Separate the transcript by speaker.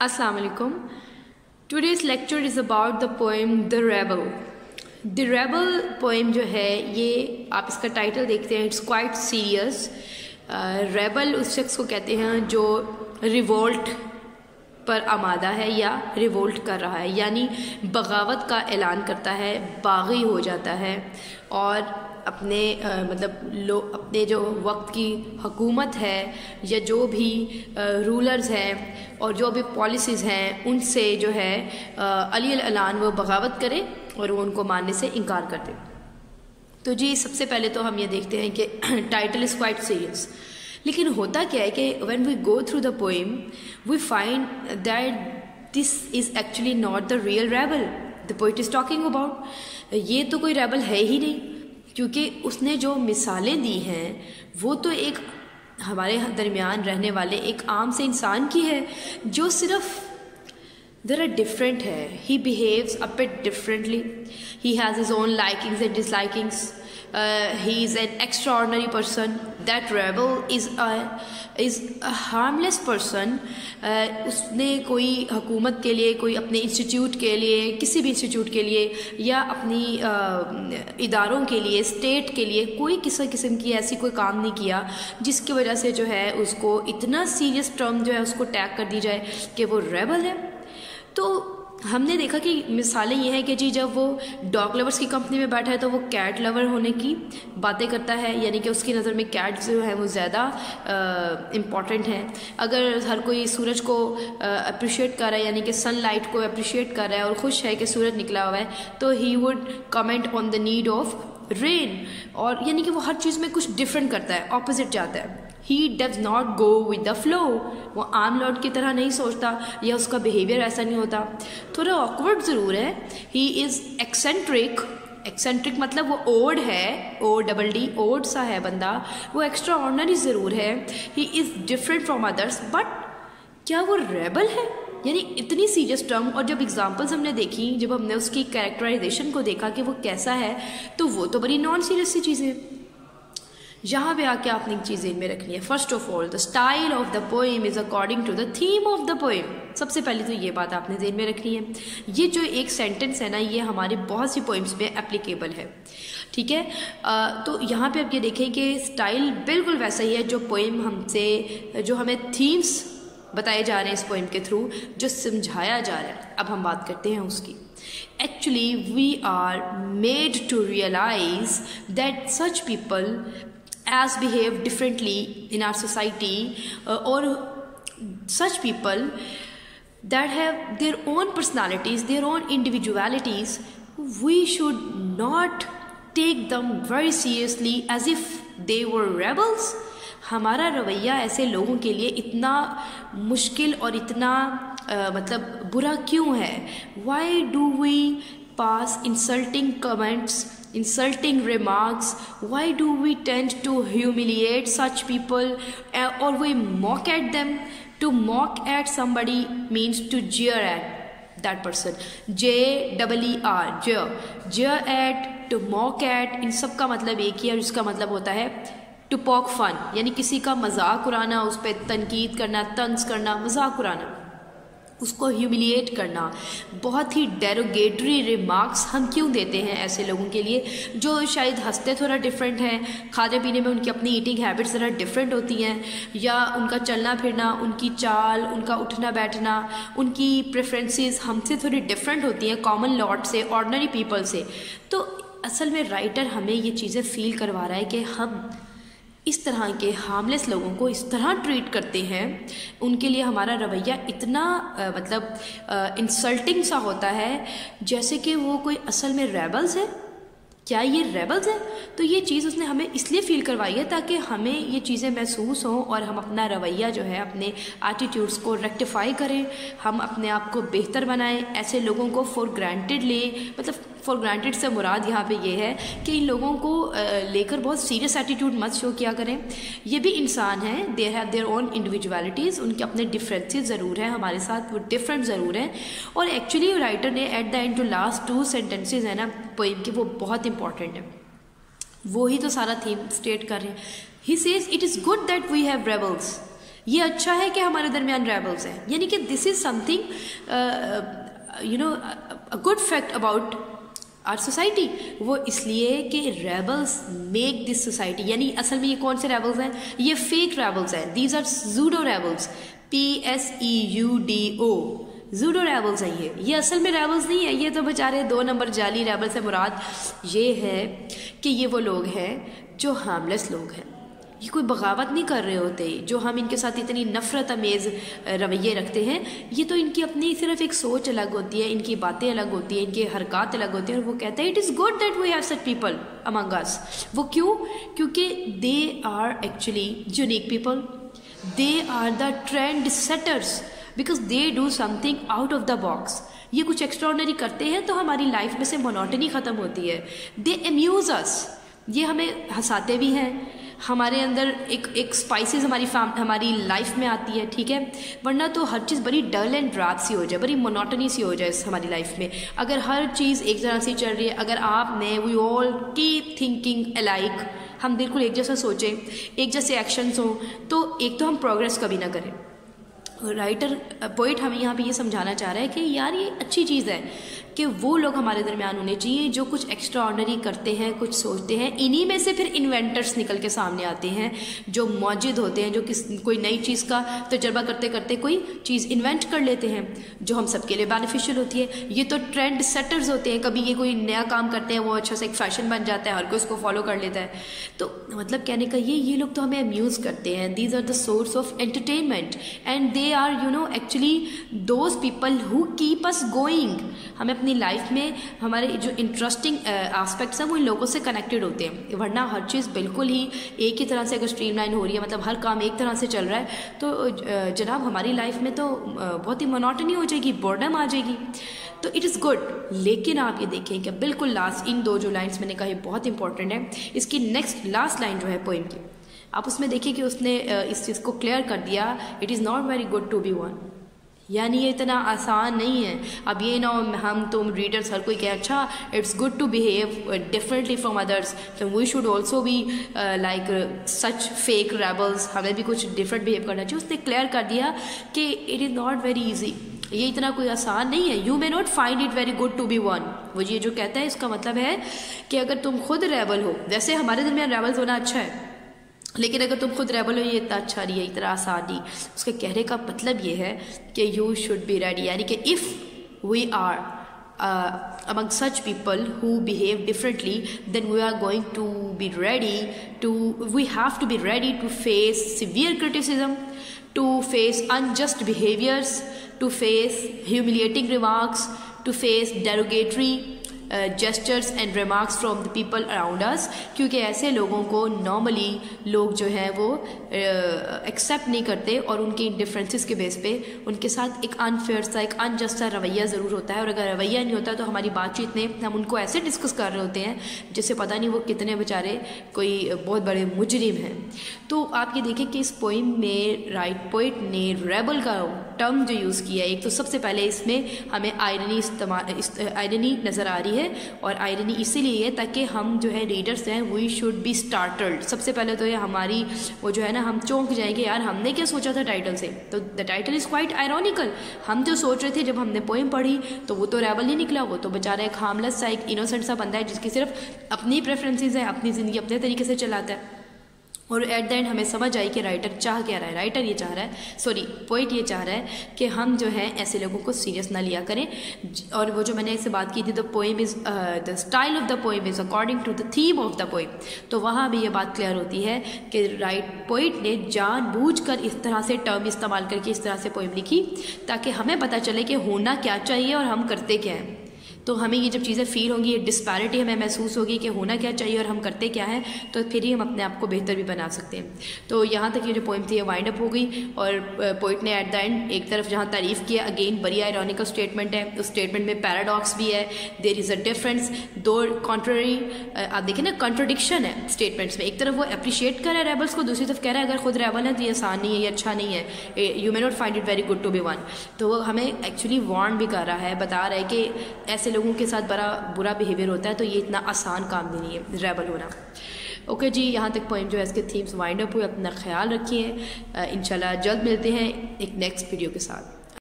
Speaker 1: Assalamu alaikum. Today's lecture is about the poem The Rebel. The Rebel poem जो है ये आप इसका टाइटल देखते हैं, इट्स क्वाइट सीरियस. रेबल उस शख्स को कहते हैं जो रिवोल्ट पर आमादा है या रिवोल्ट कर रहा है, यानी बगावत का ऐलान करता है, बागी हो जाता है और अपने अपने जो वक्त की हुकूमत है या जो भी रूलर्स हैं और जो भी पॉलिसीज़ हैं उनसे जो है अली अलान वो बगावत करे और वो उनको मानने से इनकार कर दे. तो जी सबसे पहले तो हम ये देखते हैं कि टाइटल इज़ क्वाइट सीरियस, लेकिन होता क्या है कि when we go through the poem we find that this is actually not the real rebel the poet is talking about. ये तो कोई रेबल है ही नहीं, क्योंकि उसने जो मिसालें दी हैं वो तो एक हमारे दरमियान रहने वाले एक आम से इंसान की है जो सिर्फ ज़रा डिफरेंट है. He behaves a bit differently, he has his own likings and dislikings, he is an extraordinary person. That rebel is a harmless person. उसने कोई हुकूमत के लिए, कोई अपने इंस्टीट्यूट के लिए, किसी भी इंस्टीट्यूट के लिए या अपनी इदारों के लिए, स्टेट के लिए कोई किसी किस्म की ऐसी कोई काम नहीं किया जिसकी वजह से जो है उसको इतना सीरियस टर्म जो है उसको टैग कर दी जाए कि वो रेबल है. तो हमने देखा कि मिसालें ये हैं कि जी जब वो डॉग लवर्स की कंपनी में बैठा है तो वो कैट लवर होने की बातें करता है, यानी कि उसकी नज़र में कैट जो है वो ज़्यादा इम्पॉर्टेंट है. अगर हर कोई सूरज को अप्रिशिएट कर रहा है, यानी कि सनलाइट को अप्रिशिएट कर रहा है और खुश है कि सूरज निकला हुआ है, तो he would comment on the need of rain, और यानी कि वो हर चीज़ में कुछ डिफरेंट करता है, ऑपोजिट जाता है. He does not go with the flow. वो आम लॉर्ड की तरह नहीं सोचता या उसका बिहेवियर ऐसा नहीं होता. थोड़ा ऑकवर्ड ज़रूर है. He is eccentric. एक्सेंट्रिक मतलब वो ओड है, ODD, ओड सा है बंदा. वो एक्स्ट्रा ऑर्डिनरी ज़रूर है. He is different from others. But क्या वो रेबल है? यानी इतनी सीरियस टर्म, और जब एग्जांपल्स हमने देखी, जब हमने उसकी कैरेक्टराइजेशन को देखा कि वो कैसा है, तो वो तो बड़ी नॉन सीरियस सी चीज़ें. यहाँ पे आके आपने एक चीज़ में रखनी है. First of all the style of the poem is according to the theme of the poem. सबसे पहले तो ये बात आपने ज़हन में रखनी है. ये जो एक सेंटेंस है ना, ये हमारे बहुत सी पोएम्स में एप्लीकेबल है, ठीक है. तो यहाँ पे आप ये देखें कि स्टाइल बिल्कुल वैसा ही है जो पोएम हमसे, जो हमें थीम्स बताए जा रहे हैं इस पोएम के थ्रू, जो समझाया जा रहा है. अब हम बात करते हैं उसकी. Actually we are made to realise that such people as behave differently in our society, or such people that have their own personalities, their own individualities, we should not take them very seriously as if they were rebels. हमारा रवैया ऐसे लोगों के लिए इतना मुश्किल और इतना बुरा क्यों है? Why do we pass insulting comments, insulting remarks? Why do we tend to humiliate such people, or we mock at them? To mock at somebody means to jeer at that person. JEER, jeer at, to mock at, इन सब का मतलब एक ही है और इसका मतलब होता है to poke fun, यानी किसी का मजाक उड़ाना, उस पर तनकीद करना, तंज करना, मजाक उड़ाना, उसको ह्यूमिलिएट करना. बहुत ही डेरोगेटरी रिमार्क्स हम क्यों देते हैं ऐसे लोगों के लिए जो शायद हंसते थोड़ा डिफरेंट हैं, खाने पीने में उनकी अपनी ईटिंग हैबिट्स ज़रा डिफरेंट होती हैं, या उनका चलना फिरना, उनकी चाल, उनका उठना बैठना, उनकी प्रेफरेंसेस हमसे थोड़ी डिफरेंट होती हैं, कॉमन लॉट से, ऑर्डिनरी पीपल से. तो असल में राइटर हमें ये चीज़ें फील करवा रहा है कि हम इस तरह के हार्मलेस लोगों को इस तरह ट्रीट करते हैं, उनके लिए हमारा रवैया इतना इंसल्टिंग सा होता है जैसे कि वो कोई असल में रेबल्स है. क्या ये रेबल्स है? तो ये चीज़ उसने हमें इसलिए फील करवाई है ताकि हमें ये चीज़ें महसूस हों और हम अपना रवैया जो है, अपने एटीट्यूड्स को रेक्टिफाई करें, हम अपने आप को बेहतर बनाएं, ऐसे लोगों को फॉर ग्रांटेड लें. फॉर ग्रांटेड से मुराद यहाँ पे ये है कि इन लोगों को लेकर बहुत सीरियस एटीट्यूड मत शो किया करें. ये भी इंसान हैं, दे हैव देयर ओन इंडिविजुअलिटीज़, उनके अपने डिफरेंसेस ज़रूर हैं, हमारे साथ वो डिफरेंट ज़रूर हैं. और एक्चुअली राइटर ने एट द एंड जो लास्ट 2 सेंटेंसेज है ना पोएम के, वो बहुत इंपॉर्टेंट है. वो ही तो सारा थीम स्टेट कर रहे हैं. He says it is good that we have rebels. ये अच्छा है कि हमारे दरमियान रेबल्स हैं, यानी कि this is something a good fact about our society. वो इसलिए कि रेबल्स मेक दिस सोसाइटी, यानी असल में ये कौन से रेबल्स हैं, ये फेक रेबल्स हैं, these are pseudo rebels, PSEUDO, pseudo rebels हैं ये असल में रेबल्स नहीं है, ये तो बेचारे 2 नंबर जाली रेबल से मुराद ये है कि ये वो लोग हैं जो हार्मलेस लोग हैं, ये कोई बगावत नहीं कर रहे होते, जो हम इनके साथ इतनी नफ़रत अमेज़ रवैये रखते हैं, ये तो इनकी अपनी सिर्फ एक सोच अलग होती है, इनकी बातें अलग होती हैं, इनकी हरकत अलग होती है, और वो कहते हैं it is good that we have such people among us. वो क्यों? क्योंकि they are actually unique people, they are the trend setters, because they do something out of the box. ये कुछ एक्स्ट्राऑर्डिनरी करते हैं तो हमारी लाइफ में से मोनोटनी ख़त्म होती है। दे अम्यूज़ अस, ये हमें हंसाते भी हैं, हमारे अंदर एक स्पाइसेस हमारी लाइफ में आती है, ठीक है, वरना तो हर चीज़ बड़ी डल एंड ड्राप सी हो जाए, बड़ी मोनोटनी सी हो जाए हमारी लाइफ में। अगर हर चीज़ एक तरह से चल रही है, अगर आपने we all keep thinking alike, हम बिल्कुल एक जैसा सोचें, एक जैसे एक्शंस हों, तो एक तो हम प्रोग्रेस कभी ना करें। राइटर पोइट हमें यहाँ पे ये समझाना चाह रहा है कि यार ये अच्छी चीज़ है कि वो लोग हमारे दरमियान होने चाहिए जो कुछ एक्स्ट्रा ऑर्डिनरी करते हैं, कुछ सोचते हैं, इन्हीं में से फिर इन्वेंटर्स निकल के सामने आते हैं, जो मौजूद होते हैं, जो कोई नई चीज़ का तजर्बा करते करते कोई चीज़ इन्वेंट कर लेते हैं जो हम सबके लिए बेनिफिशियल होती है। ये तो ट्रेंड सेटर्स होते हैं, कभी ये कोई नया काम करते हैं, वो अच्छा सा एक फैशन बन जाता है, हर कोई उसको फॉलो कर लेता है। तो मतलब कहने का ये लोग तो हमें अम्यूज़ करते हैं, these are the source of entertainment and they are actually those people who keep us going. हमें अपनी लाइफ में हमारे जो इंटरेस्टिंग एस्पेक्ट्स हैं वो इन लोगों से कनेक्टेड होते हैं, वरना हर चीज़ बिल्कुल ही एक ही तरह से अगर स्ट्रीमलाइन हो रही है, मतलब हर काम एक तरह से चल रहा है, तो जनाब हमारी लाइफ में तो बहुत ही मोनोटनी हो जाएगी, बोर्डम आ जाएगी। तो इट इज़ गुड, लेकिन आप ये देखें कि बिल्कुल लास्ट इन 2 जो लाइन्स मैंने कहा ये बहुत इंपॉर्टेंट है। इसकी नेक्स्ट लास्ट लाइन जो है पोइम की, आप उसमें देखिए कि उसने इस चीज़ को क्लियर कर दिया, it is not very good to be one, यानी ये इतना आसान नहीं है। अब ये ना हम तुम रीडर्स हर कोई कहे अच्छा it's good to behave differently from others, तो we should also be like such fake rebels, हमें भी कुछ डिफरेंट बिहेव करना चाहिए। उसने क्लियर कर दिया कि it is not very easy, ये इतना कोई आसान नहीं है। You may not find it very good to be one. वो ये जो कहता है इसका मतलब है कि अगर तुम खुद रेबल हो, वैसे हमारे दरमियान रेबल्स होना अच्छा है, लेकिन अगर तुम खुद रेबल हो ये इतना अच्छा नहीं है, इतना आसान नहीं। उसके कहने का मतलब ये है कि यू शुड बी रेडी, यानी कि if we are among such people who behave differently, then we are going to be ready to, we have to be ready to face severe criticism, to face unjust behaviors, to face humiliating remarks, to face derogatory gestures and remarks from the people around us, क्योंकि ऐसे लोगों को normally लोग जो हैं वो accept नहीं करते और उनके डिफरेंसेस के बेस पे उनके साथ एक अनफेयर सा, एक अनजस्ट सा रवैया ज़रूर होता है। और अगर रवैया नहीं होता तो हमारी बातचीत में हम उनको ऐसे डिस्कस कर रहे होते हैं जिससे पता नहीं वो कितने बेचारे कोई बहुत बड़े मुजरिम हैं। तो आप ये देखें कि इस पोइम में पोइट ने रेबल का टर्म जो यूज़ किया है, एक तो सबसे पहले इसमें हमें आयरनी नज़र आ रही है, और आयरनी इसीलिए है ताकि हम जो है रीडर्स हैं वी शुड बी स्टार्टल्ड। सबसे पहले तो ये हमारी वो जो है ना, हम चौंक जाएंगे, यार हमने क्या सोचा था टाइटल से। तो the title is quite ironical. हम जो सोच रहे थे जब हमने पोइम पढ़ी तो वो तो रेबल नहीं निकला, वो तो बेचारा एक हार्मलेस सा, एक इनोसेंट सा बंदा है जिसकी सिर्फ अपनी प्रेफरेंसेस है, अपनी ज़िंदगी अपने तरीके से चलाता है। और एट द एंड हमें समझ आई कि राइटर चाह क्या रहा है। राइटर ये चाह रहा है, सॉरी पोइट ये चाह रहा है कि हम जो है ऐसे लोगों को सीरियस ना लिया करें। और वो जो मैंने इससे बात की थी, the poem is the style of the poem is according to the theme of the poem, तो वहाँ भी ये बात क्लियर होती है कि पोइट ने जानबूझकर इस तरह से टर्म इस्तेमाल करके इस तरह से पोइम लिखी ताकि हमें पता चले कि होना क्या चाहिए और हम करते क्या हैं। तो हमें ये जब चीज़ें फील होंगी, ये डिस्पैरिटी हमें महसूस होगी कि होना क्या चाहिए और हम करते क्या हैं, तो फिर ही हम अपने आप को बेहतर भी बना सकते हैं। तो यहाँ तक ये जो पोइम थी ये वाइंड अप हो गई, और पोइट ने एट द एंड एक तरफ जहाँ तारीफ़ किया, अगेन बड़ी आयरॉनिकल स्टेटमेंट है, उस स्टेटमेंट में पैराडॉक्स भी है, देयर इज़ अ डिफरेंस, दो कॉन्ट्ररी, आप देखें ना कंट्रोडिक्शन है स्टेटमेंट्स में। एक तरफ वो अप्रिशिएट कर रहा है रेबल्स को, दूसरी तरफ कह रहा है अगर खुद रेबल है तो ये आसान नहीं है, ये अच्छा नहीं है, you may not find it very good to be one. तो वो हमें एक्चुअली वार्न भी कर रहा है, बता रहा है कि ऐसे लोगों के साथ बड़ा बुरा बिहेवियर होता है, तो ये इतना आसान काम भी नहीं है रेबल होना। ओके जी, यहाँ तक पोइम जो है इसके थीम्स वाइंड अप हुए। अपना ख्याल रखिए, इंशाल्लाह जल्द मिलते हैं एक नेक्स्ट वीडियो के साथ।